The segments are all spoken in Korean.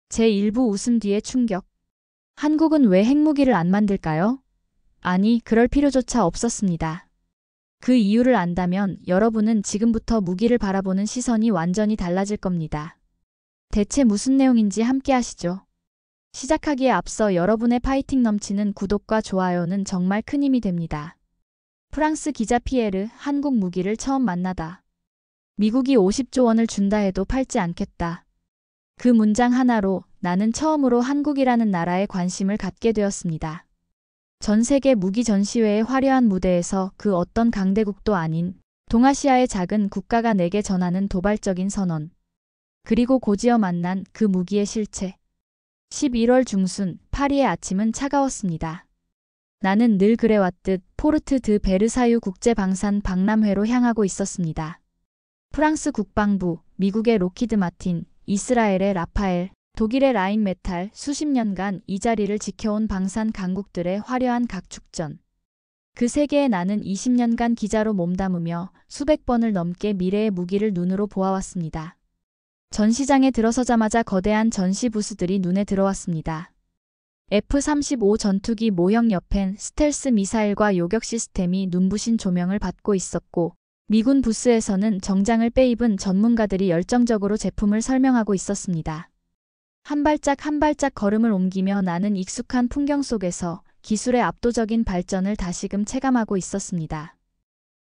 제1부 웃음 뒤에 충격. 한국은 왜 핵무기를 안 만들까요? 아니, 그럴 필요조차 없었습니다. 그 이유를 안다면 여러분은 지금부터 무기를 바라보는 시선이 완전히 달라질 겁니다. 대체 무슨 내용인지 함께 하시죠. 시작하기에 앞서 여러분의 파이팅 넘치는 구독과 좋아요는 정말 큰 힘이 됩니다. 프랑스 기자 피에르, 한국 무기를 처음 만나다. 미국이 50조 원을 준다 해도 팔지 않겠다. 그 문장 하나로 나는 처음으로 한국이라는 나라에 관심을 갖게 되었습니다. 전 세계 무기 전시회의 화려한 무대에서 그 어떤 강대국도 아닌 동아시아의 작은 국가가 내게 전하는 도발적인 선언. 그리고 곧이어 만난 그 무기의 실체. 11월 중순 파리의 아침은 차가웠습니다. 나는 늘 그래왔듯 포르트 드 베르사유 국제방산 박람회로 향하고 있었습니다. 프랑스 국방부, 미국의 로키드 마틴, 이스라엘의 라파엘, 독일의 라인메탈, 수십 년간 이 자리를 지켜온 방산 강국들의 화려한 각축전. 그 세계에 나는 20년간 기자로 몸담으며 수백 번을 넘게 미래의 무기를 눈으로 보아왔습니다. 전시장에 들어서자마자 거대한 전시 부스들이 눈에 들어왔습니다. F-35 전투기 모형 옆엔 스텔스 미사일과 요격 시스템이 눈부신 조명을 받고 있었고, 미군 부스에서는 정장을 빼입은 전문가들이 열정적으로 제품을 설명하고 있었습니다. 한 발짝 한 발짝 걸음을 옮기며 나는 익숙한 풍경 속에서 기술의 압도적인 발전을 다시금 체감하고 있었습니다.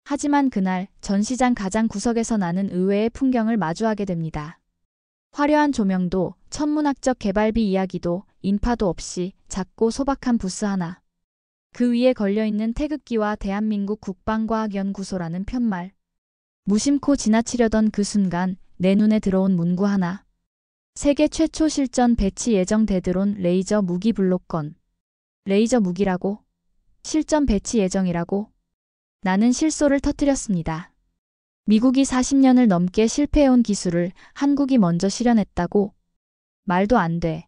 하지만 그날 전시장 가장 구석에서 나는 의외의 풍경을 마주하게 됩니다. 화려한 조명도, 천문학적 개발비 이야기도, 인파도 없이 작고 소박한 부스 하나. 그 위에 걸려있는 태극기와 대한민국 국방과학연구소라는 편말. 무심코 지나치려던 그 순간 내 눈에 들어온 문구 하나. 세계 최초 실전 배치 예정 대드론 레이저 무기 블록건. 레이저 무기라고? 실전 배치 예정이라고? 나는 실소를 터뜨렸습니다. 미국이 40년을 넘게 실패해온 기술을 한국이 먼저 실현했다고? 말도 안 돼.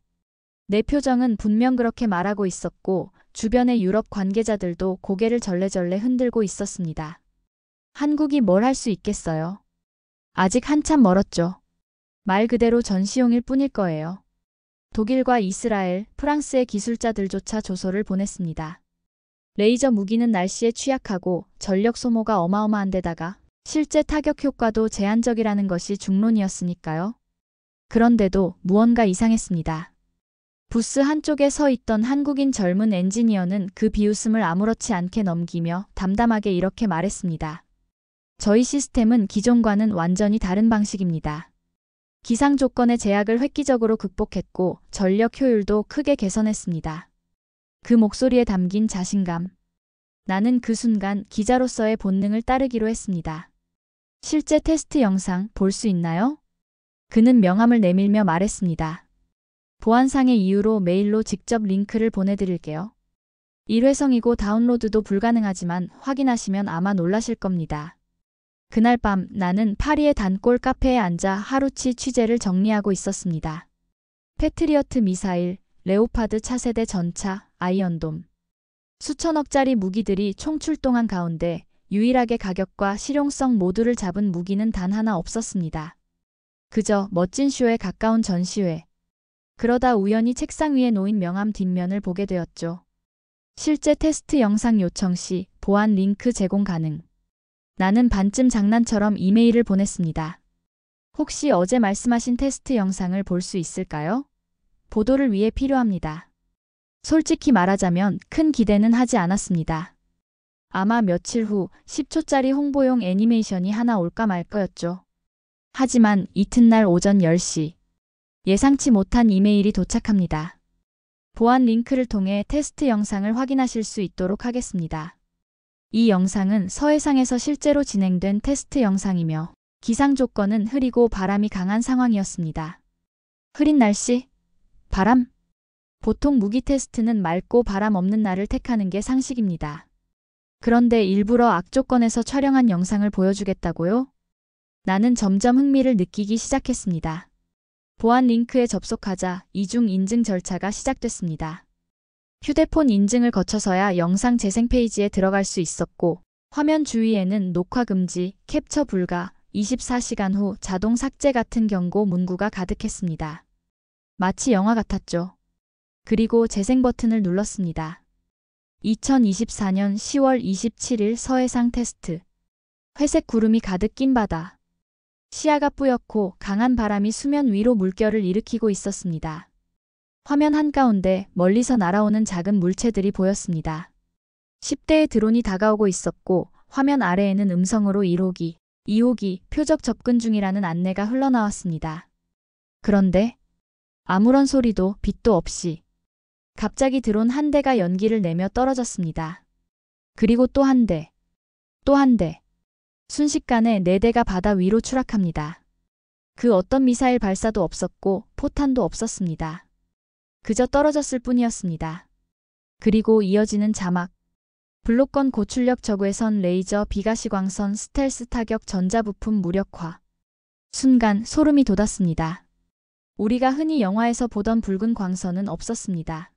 내 표정은 분명 그렇게 말하고 있었고 주변의 유럽 관계자들도 고개를 절레절레 흔들고 있었습니다. 한국이 뭘 할 수 있겠어요? 아직 한참 멀었죠. 말 그대로 전시용일 뿐일 거예요. 독일과 이스라엘, 프랑스의 기술자들조차 조소를 보냈습니다. 레이저 무기는 날씨에 취약하고 전력 소모가 어마어마한 데다가 실제 타격 효과도 제한적이라는 것이 중론이었으니까요. 그런데도 무언가 이상했습니다. 부스 한쪽에 서 있던 한국인 젊은 엔지니어는 그 비웃음을 아무렇지 않게 넘기며 담담하게 이렇게 말했습니다. 저희 시스템은 기존과는 완전히 다른 방식입니다. 기상 조건의 제약을 획기적으로 극복했고 전력 효율도 크게 개선했습니다. 그 목소리에 담긴 자신감. 나는 그 순간 기자로서의 본능을 따르기로 했습니다. 실제 테스트 영상 볼 수 있나요? 그는 명함을 내밀며 말했습니다. 보안상의 이유로 메일로 직접 링크를 보내드릴게요. 일회성이고 다운로드도 불가능하지만 확인하시면 아마 놀라실 겁니다. 그날 밤 나는 파리의 단골 카페에 앉아 하루치 취재를 정리하고 있었습니다. 패트리어트 미사일, 레오파드 차세대 전차, 아이언돔. 수천억짜리 무기들이 총출동한 가운데 유일하게 가격과 실용성 모두를 잡은 무기는 단 하나 없었습니다. 그저 멋진 쇼에 가까운 전시회. 그러다 우연히 책상 위에 놓인 명함 뒷면을 보게 되었죠. 실제 테스트 영상 요청 시 보안 링크 제공 가능. 나는 반쯤 장난처럼 이메일을 보냈습니다. 혹시 어제 말씀하신 테스트 영상을 볼 수 있을까요? 보도를 위해 필요합니다. 솔직히 말하자면 큰 기대는 하지 않았습니다. 아마 며칠 후 10초짜리 홍보용 애니메이션이 하나 올까 말거였죠. 하지만 이튿날 오전 10시. 예상치 못한 이메일이 도착합니다. 보안 링크를 통해 테스트 영상을 확인하실 수 있도록 하겠습니다. 이 영상은 서해상에서 실제로 진행된 테스트 영상이며 기상 조건은 흐리고 바람이 강한 상황이었습니다. 흐린 날씨? 바람? 보통 무기 테스트는 맑고 바람 없는 날을 택하는 게 상식입니다. 그런데 일부러 악조건에서 촬영한 영상을 보여주겠다고요? 나는 점점 흥미를 느끼기 시작했습니다. 보안 링크에 접속하자 이중 인증 절차가 시작됐습니다. 휴대폰 인증을 거쳐서야 영상 재생 페이지에 들어갈 수 있었고 화면 주위에는 녹화 금지, 캡처 불가, 24시간 후 자동 삭제 같은 경고 문구가 가득했습니다. 마치 영화 같았죠. 그리고 재생 버튼을 눌렀습니다. 2024년 10월 27일 서해상 테스트. 회색 구름이 가득 낀 바다. 시야가 뿌옇고 강한 바람이 수면 위로 물결을 일으키고 있었습니다. 화면 한가운데 멀리서 날아오는 작은 물체들이 보였습니다. 10대의 드론이 다가오고 있었고 화면 아래에는 음성으로 1호기, 2호기 표적 접근 중이라는 안내가 흘러나왔습니다. 그런데 아무런 소리도 빛도 없이 갑자기 드론 한 대가 연기를 내며 떨어졌습니다. 그리고 또 한 대, 또 한 대. 순식간에 4대가 바다 위로 추락합니다. 그 어떤 미사일 발사도 없었고 포탄도 없었습니다. 그저 떨어졌을 뿐이었습니다. 그리고 이어지는 자막. 블록건 고출력 저구해선 레이저 비가시광선 스텔스 타격 전자부품 무력화. 순간 소름이 돋았습니다. 우리가 흔히 영화에서 보던 붉은 광선은 없었습니다.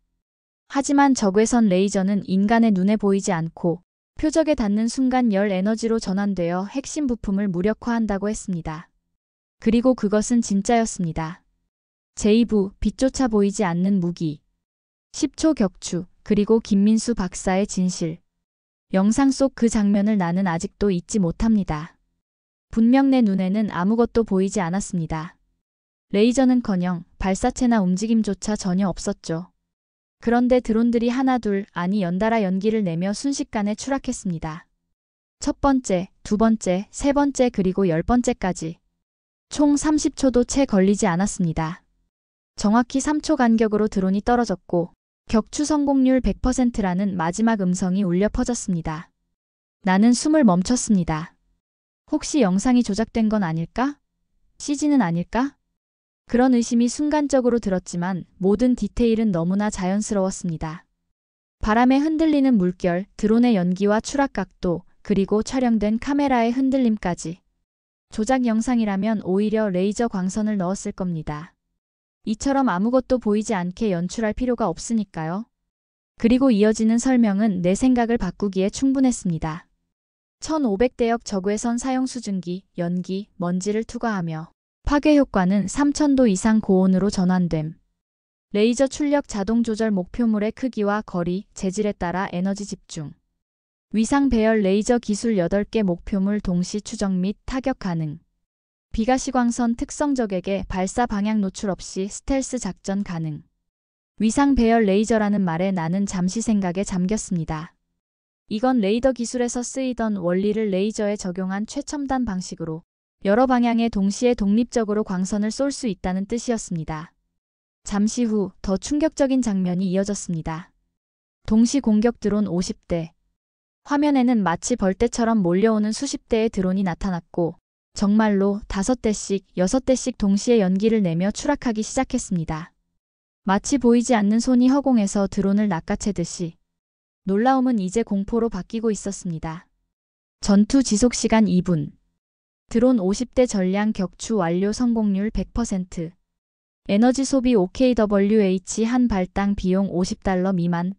하지만 저구해선 레이저는 인간의 눈에 보이지 않고 표적에 닿는 순간 열 에너지로 전환되어 핵심 부품을 무력화한다고 했습니다. 그리고 그것은 진짜였습니다. 제2부 빛조차 보이지 않는 무기. 10초 격추, 그리고 김민수 박사의 진실. 영상 속 그 장면을 나는 아직도 잊지 못합니다. 분명 내 눈에는 아무것도 보이지 않았습니다. 레이저는커녕 발사체나 움직임조차 전혀 없었죠. 그런데 드론들이 하나둘 아니 연달아 연기를 내며 순식간에 추락했습니다. 첫 번째, 두 번째, 세 번째 그리고 10번째까지. 총 30초도 채 걸리지 않았습니다. 정확히 3초 간격으로 드론이 떨어졌고 격추 성공률 100%라는 마지막 음성이 울려 퍼졌습니다. 나는 숨을 멈췄습니다. 혹시 영상이 조작된 건 아닐까? CG는 아닐까? 그런 의심이 순간적으로 들었지만 모든 디테일은 너무나 자연스러웠습니다. 바람에 흔들리는 물결, 드론의 연기와 추락 각도, 그리고 촬영된 카메라의 흔들림까지. 조작 영상이라면 오히려 레이저 광선을 넣었을 겁니다. 이처럼 아무것도 보이지 않게 연출할 필요가 없으니까요. 그리고 이어지는 설명은 내 생각을 바꾸기에 충분했습니다. 1500대역 저구해선 사용 수증기, 연기, 먼지를 투과하며 파괴 효과는 3000도 이상 고온으로 전환됨. 레이저 출력 자동 조절 목표물의 크기와 거리, 재질에 따라 에너지 집중. 위상 배열 레이저 기술 8개 목표물 동시 추적 및 타격 가능. 비가시광선 특성 적에게 발사 방향 노출 없이 스텔스 작전 가능. 위상 배열 레이저라는 말에 나는 잠시 생각에 잠겼습니다. 이건 레이더 기술에서 쓰이던 원리를 레이저에 적용한 최첨단 방식으로 여러 방향에 동시에 독립적으로 광선을 쏠 수 있다는 뜻이었습니다. 잠시 후 더 충격적인 장면이 이어졌습니다. 동시 공격 드론 50대. 화면에는 마치 벌떼처럼 몰려오는 수십 대의 드론이 나타났고 정말로 5대씩, 6대씩 동시에 연기를 내며 추락하기 시작했습니다. 마치 보이지 않는 손이 허공에서 드론을 낚아채듯이. 놀라움은 이제 공포로 바뀌고 있었습니다. 전투 지속시간 2분. 드론 50대 전량 격추 완료 성공률 100%. 에너지 소비 OKWH 한 발당 비용 $50 미만.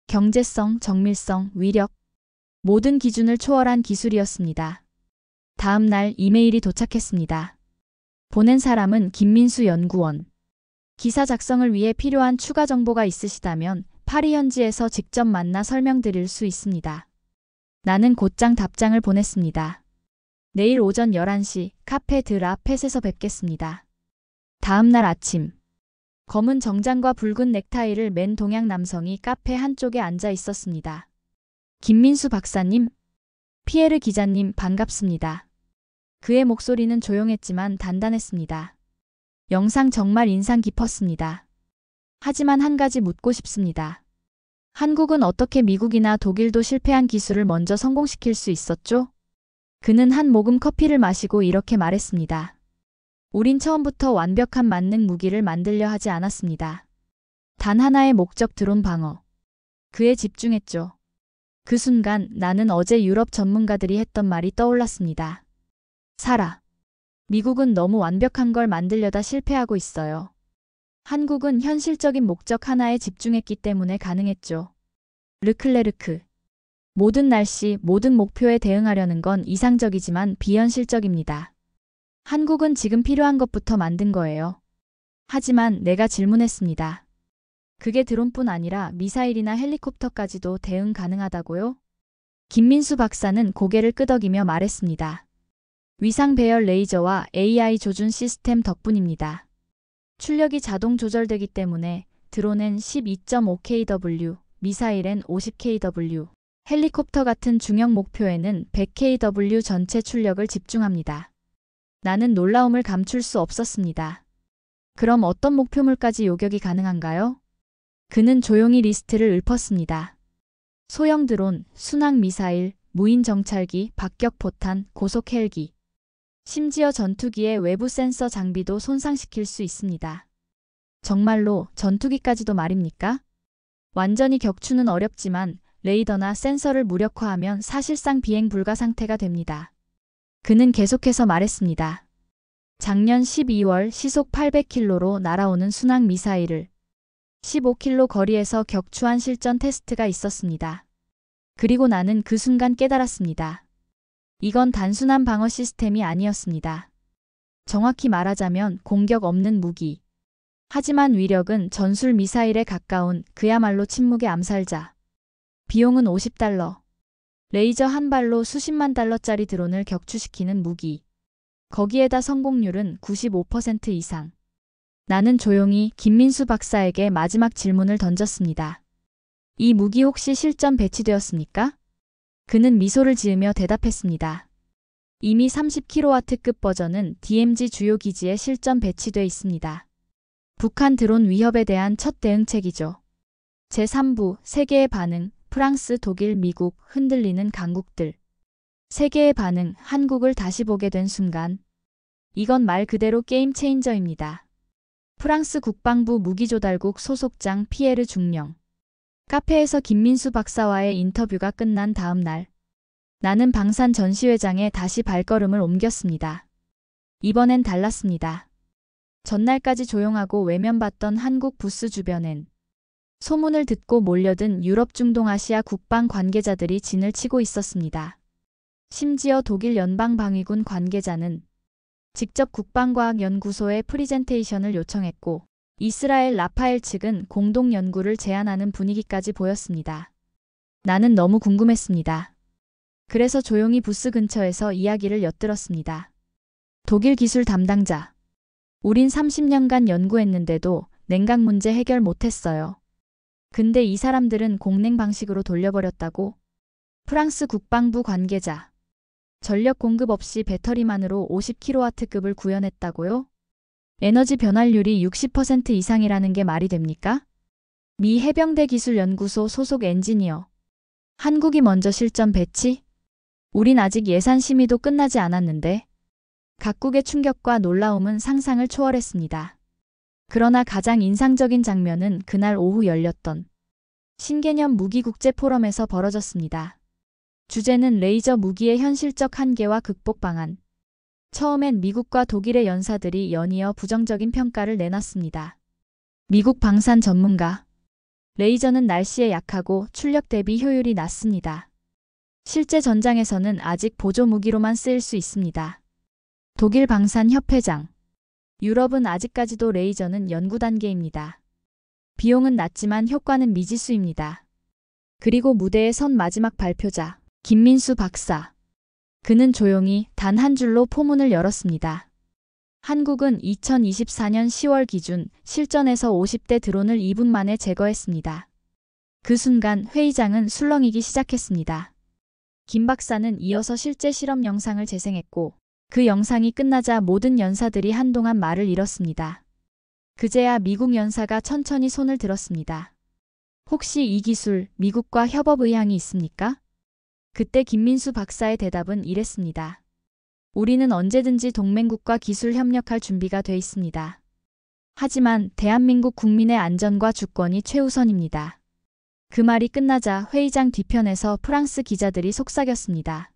경제성, 정밀성, 위력. 모든 기준을 초월한 기술이었습니다. 다음 날 이메일이 도착했습니다. 보낸 사람은 김민수 연구원. 기사 작성을 위해 필요한 추가 정보가 있으시다면 파리 현지에서 직접 만나 설명드릴 수 있습니다. 나는 곧장 답장을 보냈습니다. 내일 오전 11시 카페 드라 펫에서 뵙겠습니다. 다음 날 아침. 검은 정장과 붉은 넥타이를 맨 동양 남성이 카페 한쪽에 앉아 있었습니다. 김민수 박사님, 피에르 기자님 반갑습니다. 그의 목소리는 조용했지만 단단했습니다. 영상 정말 인상 깊었습니다. 하지만 한 가지 묻고 싶습니다. 한국은 어떻게 미국이나 독일도 실패한 기술을 먼저 성공시킬 수 있었죠? 그는 한 모금 커피를 마시고 이렇게 말했습니다. 우린 처음부터 완벽한 만능 무기를 만들려 하지 않았습니다. 단 하나의 목적 드론 방어. 그에 집중했죠. 그 순간 나는 어제 유럽 전문가들이 했던 말이 떠올랐습니다. 사라. 미국은 너무 완벽한 걸 만들려다 실패하고 있어요. 한국은 현실적인 목적 하나에 집중했기 때문에 가능했죠. 르클레르크. 모든 날씨, 모든 목표에 대응하려는 건 이상적이지만 비현실적입니다. 한국은 지금 필요한 것부터 만든 거예요. 하지만 내가 질문했습니다. 그게 드론뿐 아니라 미사일이나 헬리콥터까지도 대응 가능하다고요? 김민수 박사는 고개를 끄덕이며 말했습니다. 위상 배열 레이저와 AI 조준 시스템 덕분입니다. 출력이 자동 조절되기 때문에 드론엔 12.5kW, 미사일엔 50kW, 헬리콥터 같은 중형 목표에는 100kW 전체 출력을 집중합니다. 나는 놀라움을 감출 수 없었습니다. 그럼 어떤 목표물까지 요격이 가능한가요? 그는 조용히 리스트를 읊었습니다. 소형 드론, 순항 미사일, 무인 정찰기, 박격 포탄, 고속 헬기. 심지어 전투기의 외부 센서 장비도 손상시킬 수 있습니다. 정말로 전투기까지도 말입니까? 완전히 격추는 어렵지만 레이더나 센서를 무력화하면 사실상 비행 불가 상태가 됩니다. 그는 계속해서 말했습니다. 작년 12월 시속 800km로 날아오는 순항 미사일을 15km 거리에서 격추한 실전 테스트가 있었습니다. 그리고 나는 그 순간 깨달았습니다. 이건 단순한 방어 시스템이 아니었습니다. 정확히 말하자면 공격 없는 무기. 하지만 위력은 전술 미사일에 가까운 그야말로 침묵의 암살자. 비용은 $50. 레이저 한 발로 수십만 달러짜리 드론을 격추시키는 무기. 거기에다 성공률은 95% 이상. 나는 조용히 김민수 박사에게 마지막 질문을 던졌습니다. 이 무기 혹시 실전 배치되었습니까? 그는 미소를 지으며 대답했습니다. 이미 30kW급 버전은 DMZ 주요 기지에 실전 배치돼 있습니다. 북한 드론 위협에 대한 첫 대응책이죠. 제3부 세계의 반응, 프랑스, 독일, 미국, 흔들리는 강국들. 세계의 반응, 한국을 다시 보게 된 순간. 이건 말 그대로 게임 체인저입니다. 프랑스 국방부 무기조달국 소속장 피에르 중령. 카페에서 김민수 박사와의 인터뷰가 끝난 다음 날. 나는 방산 전시회장에 다시 발걸음을 옮겼습니다. 이번엔 달랐습니다. 전날까지 조용하고 외면받던 한국 부스 주변엔 소문을 듣고 몰려든 유럽 중동아시아 국방 관계자들이 진을 치고 있었습니다. 심지어 독일 연방방위군 관계자는 직접 국방과학연구소에 프리젠테이션을 요청했고 이스라엘 라파엘 측은 공동 연구를 제안하는 분위기까지 보였습니다. 나는 너무 궁금했습니다. 그래서 조용히 부스 근처에서 이야기를 엿들었습니다. 독일 기술 담당자. 우린 30년간 연구했는데도 냉각 문제 해결 못했어요. 근데 이 사람들은 공냉 방식으로 돌려버렸다고? 프랑스 국방부 관계자. 전력 공급 없이 배터리만으로 50kW급을 구현했다고요? 에너지 변환율이 60% 이상이라는 게 말이 됩니까? 미 해병대 기술연구소 소속 엔지니어. 한국이 먼저 실전 배치? 우린 아직 예산 심의도 끝나지 않았는데. 각국의 충격과 놀라움은 상상을 초월했습니다. 그러나 가장 인상적인 장면은 그날 오후 열렸던 신개념 무기 국제 포럼에서 벌어졌습니다. 주제는 레이저 무기의 현실적 한계와 극복 방안. 처음엔 미국과 독일의 연사들이 연이어 부정적인 평가를 내놨습니다. 미국 방산 전문가. 레이저는 날씨에 약하고 출력 대비 효율이 낮습니다. 실제 전장에서는 아직 보조 무기로만 쓰일 수 있습니다. 독일 방산 협회장. 유럽은 아직까지도 레이저는 연구 단계입니다. 비용은 낮지만 효과는 미지수입니다. 그리고 무대에 선 마지막 발표자, 김민수 박사. 그는 조용히 단 한 줄로 포문을 열었습니다. 한국은 2024년 10월 기준 실전에서 50대 드론을 2분 만에 제거했습니다. 그 순간 회의장은 술렁이기 시작했습니다. 김 박사는 이어서 실제 실험 영상을 재생했고 그 영상이 끝나자 모든 연사들이 한동안 말을 잃었습니다. 그제야 미국 연사가 천천히 손을 들었습니다. 혹시 이 기술 미국과 협업 의향이 있습니까? 그때 김민수 박사의 대답은 이랬습니다. 우리는 언제든지 동맹국과 기술 협력할 준비가 돼 있습니다. 하지만 대한민국 국민의 안전과 주권이 최우선입니다. 그 말이 끝나자 회의장 뒤편에서 프랑스 기자들이 속삭였습니다.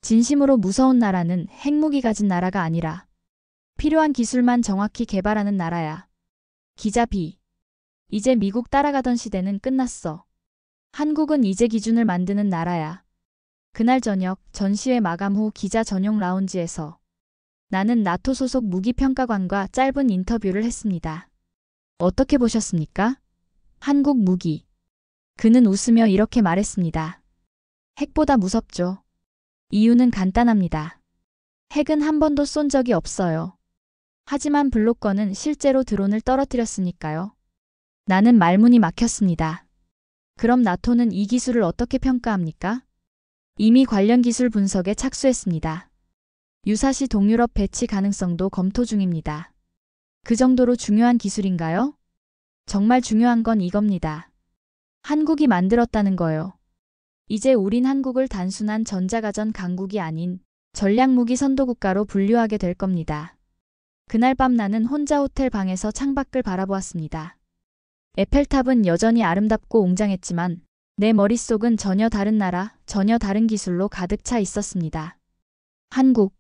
진심으로 무서운 나라는 핵무기 가진 나라가 아니라 필요한 기술만 정확히 개발하는 나라야. 기자 B. 이제 미국 따라가던 시대는 끝났어. 한국은 이제 기준을 만드는 나라야. 그날 저녁 전시회 마감 후 기자 전용 라운지에서 나는 나토 소속 무기평가관과 짧은 인터뷰를 했습니다. 어떻게 보셨습니까? 한국 무기. 그는 웃으며 이렇게 말했습니다. 핵보다 무섭죠. 이유는 간단합니다. 핵은 한 번도 쏜 적이 없어요. 하지만 블록건은 실제로 드론을 떨어뜨렸으니까요. 나는 말문이 막혔습니다. 그럼 나토는 이 기술을 어떻게 평가합니까? 이미 관련 기술 분석에 착수했습니다. 유사시 동유럽 배치 가능성도 검토 중입니다. 그 정도로 중요한 기술인가요? 정말 중요한 건 이겁니다. 한국이 만들었다는 거요. 이제 우린 한국을 단순한 전자가전 강국이 아닌 전략무기 선도국가로 분류하게 될 겁니다. 그날 밤 나는 혼자 호텔 방에서 창밖을 바라보았습니다. 에펠탑은 여전히 아름답고 웅장했지만 내 머릿속은 전혀 다른 나라, 전혀 다른 기술로 가득 차 있었습니다. 한국.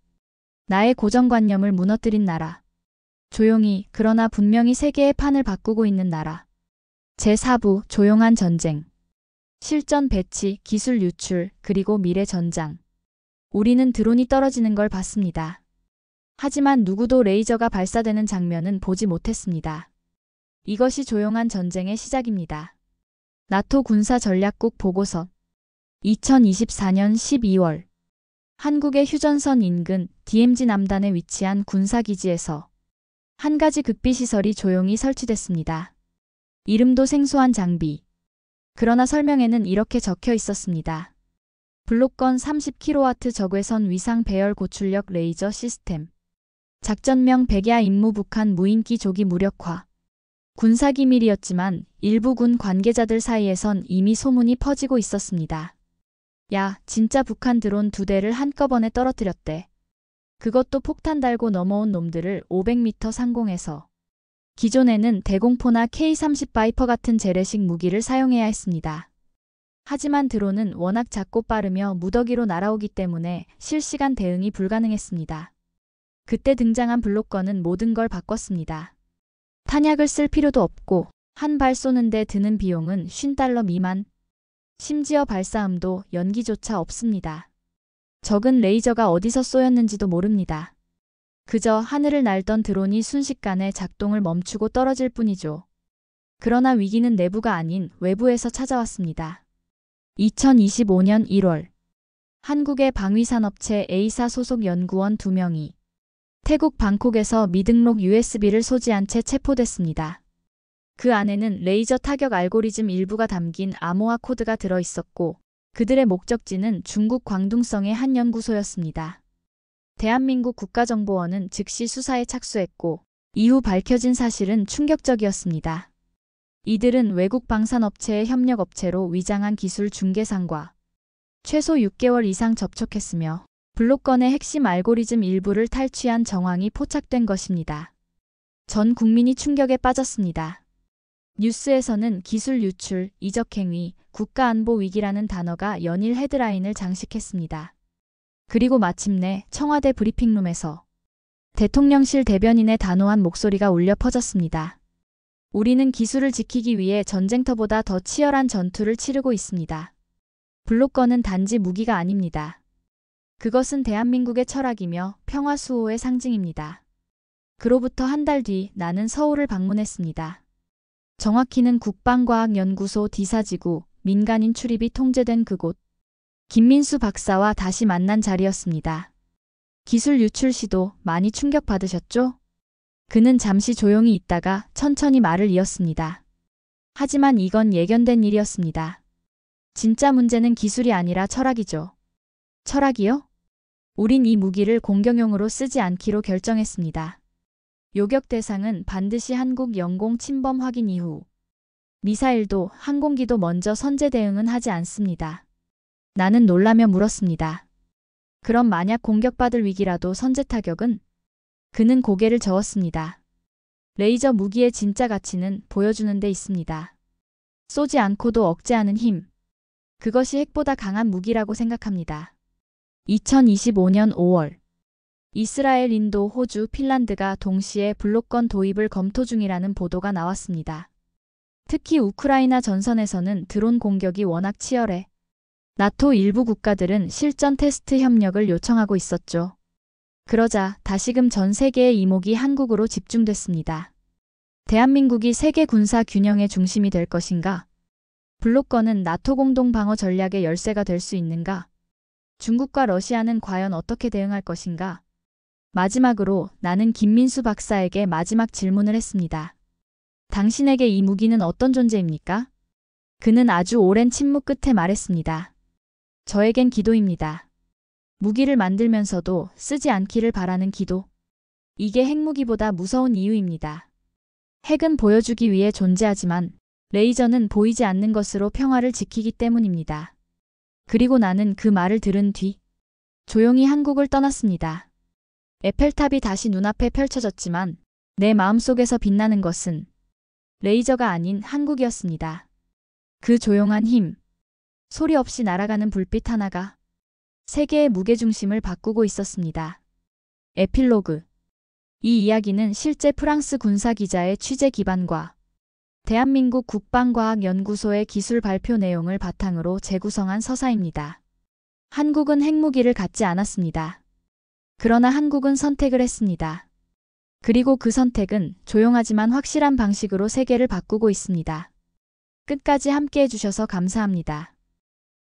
나의 고정관념을 무너뜨린 나라. 조용히 그러나 분명히 세계의 판을 바꾸고 있는 나라. 제4부 조용한 전쟁. 실전 배치, 기술 유출, 그리고 미래 전장. 우리는 드론이 떨어지는 걸 봤습니다. 하지만 누구도 레이저가 발사되는 장면은 보지 못했습니다. 이것이 조용한 전쟁의 시작입니다. 나토 군사전략국 보고서 2024년 12월 한국의 휴전선 인근 DMZ 남단에 위치한 군사기지에서 한 가지 극비시설이 조용히 설치됐습니다. 이름도 생소한 장비. 그러나 설명에는 이렇게 적혀 있었습니다. 블록건 30kW 적외선 위상 배열 고출력 레이저 시스템. 작전명 백야 임무 북한 무인기 조기 무력화. 군사기밀이었지만 일부 군 관계자들 사이에선 이미 소문이 퍼지고 있었습니다. 야, 진짜 북한 드론 2대를 한꺼번에 떨어뜨렸대. 그것도 폭탄 달고 넘어온 놈들을 500m 상공에서. 기존에는 대공포나 K-30 바이퍼 같은 재래식 무기를 사용해야 했습니다. 하지만 드론은 워낙 작고 빠르며 무더기로 날아오기 때문에 실시간 대응이 불가능했습니다. 그때 등장한 블록건은 모든 걸 바꿨습니다. 탄약을 쓸 필요도 없고 한 발 쏘는데 드는 비용은 $50 미만. 심지어 발사음도 연기조차 없습니다. 적은 레이저가 어디서 쏘였는지도 모릅니다. 그저 하늘을 날던 드론이 순식간에 작동을 멈추고 떨어질 뿐이죠. 그러나 위기는 내부가 아닌 외부에서 찾아왔습니다. 2025년 1월 한국의 방위산업체 A사 소속 연구원 2명이 태국 방콕에서 미등록 USB를 소지한 채 체포됐습니다. 그 안에는 레이저 타격 알고리즘 일부가 담긴 암호화 코드가 들어있었고 그들의 목적지는 중국 광둥성의 한 연구소였습니다. 대한민국 국가정보원은 즉시 수사에 착수했고 이후 밝혀진 사실은 충격적이었습니다. 이들은 외국 방산업체의 협력업체로 위장한 기술 중개상과 최소 6개월 이상 접촉했으며 블록건의 핵심 알고리즘 일부를 탈취한 정황이 포착된 것입니다. 전 국민이 충격에 빠졌습니다. 뉴스에서는 기술 유출, 이적행위, 국가안보 위기라는 단어가 연일 헤드라인을 장식했습니다. 그리고 마침내 청와대 브리핑룸에서 대통령실 대변인의 단호한 목소리가 울려 퍼졌습니다. 우리는 기술을 지키기 위해 전쟁터보다 더 치열한 전투를 치르고 있습니다. 블록건은 단지 무기가 아닙니다. 그것은 대한민국의 철학이며 평화 수호의 상징입니다. 그로부터 한 달 뒤 나는 서울을 방문했습니다. 정확히는 국방과학연구소 D사지구 민간인 출입이 통제된 그곳. 김민수 박사와 다시 만난 자리였습니다. 기술 유출 시도 많이 충격받으셨죠? 그는 잠시 조용히 있다가 천천히 말을 이었습니다. 하지만 이건 예견된 일이었습니다. 진짜 문제는 기술이 아니라 철학이죠. 철학이요? 우린 이 무기를 공격용으로 쓰지 않기로 결정했습니다. 요격 대상은 반드시 한국 영공 침범 확인 이후. 미사일도 항공기도 먼저 선제 대응은 하지 않습니다. 나는 놀라며 물었습니다. 그럼 만약 공격받을 위기라도 선제 타격은? 그는 고개를 저었습니다. 레이저 무기의 진짜 가치는 보여주는 데 있습니다. 쏘지 않고도 억제하는 힘. 그것이 핵보다 강한 무기라고 생각합니다. 2025년 5월 이스라엘, 인도, 호주, 핀란드가 동시에 블록건 도입을 검토 중이라는 보도가 나왔습니다. 특히 우크라이나 전선에서는 드론 공격이 워낙 치열해 나토 일부 국가들은 실전 테스트 협력을 요청하고 있었죠. 그러자 다시금 전 세계의 이목이 한국으로 집중됐습니다. 대한민국이 세계 군사 균형의 중심이 될 것인가? 블록권은 나토 공동 방어 전략의 열쇠가 될 수 있는가? 중국과 러시아는 과연 어떻게 대응할 것인가? 마지막으로 나는 김민수 박사에게 마지막 질문을 했습니다. 당신에게 이 무기는 어떤 존재입니까? 그는 아주 오랜 침묵 끝에 말했습니다. 저에겐 기도입니다. 무기를 만들면서도 쓰지 않기를 바라는 기도. 이게 핵무기보다 무서운 이유입니다. 핵은 보여주기 위해 존재하지만 레이저는 보이지 않는 것으로 평화를 지키기 때문입니다. 그리고 나는 그 말을 들은 뒤 조용히 한국을 떠났습니다. 에펠탑이 다시 눈앞에 펼쳐졌지만 내 마음속에서 빛나는 것은 레이저가 아닌 한국이었습니다. 그 조용한 힘, 소리 없이 날아가는 불빛 하나가 세계의 무게중심을 바꾸고 있었습니다. 에필로그. 이 이야기는 실제 프랑스 군사기자의 취재 기반과 대한민국 국방과학연구소의 기술 발표 내용을 바탕으로 재구성한 서사입니다. 한국은 핵무기를 갖지 않았습니다. 그러나 한국은 선택을 했습니다. 그리고 그 선택은 조용하지만 확실한 방식으로 세계를 바꾸고 있습니다. 끝까지 함께 해주셔서 감사합니다.